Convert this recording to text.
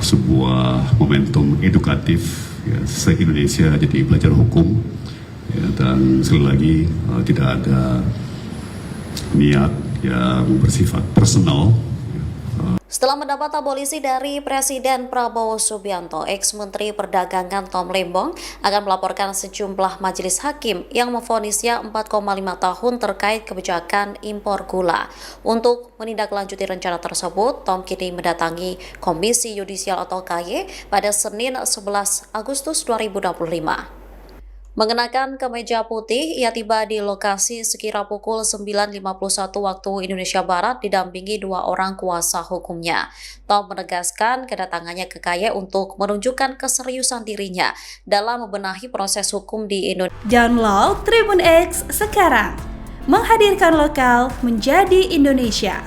sebuah momentum edukatif ya, se-Indonesia jadi belajar hukum ya, dan sekali lagi tidak ada niat yang bersifat personal. Setelah mendapat abolisi dari Presiden Prabowo Subianto, ex-Menteri Perdagangan Tom Lembong akan melaporkan sejumlah majelis hakim yang memvonisnya 4,5 tahun terkait kebijakan impor gula. Untuk menindaklanjuti rencana tersebut, Tom kini mendatangi Komisi Yudisial atau KY pada Senin 11 Agustus 2025. Mengenakan kemeja putih, ia tiba di lokasi sekira pukul 9.51 waktu Indonesia Barat didampingi 2 orang kuasa hukumnya. Tom menegaskan kedatangannya ke KY untuk menunjukkan keseriusan dirinya dalam membenahi proses hukum di Indonesia. Download Tribun X sekarang, menghadirkan lokal menjadi Indonesia.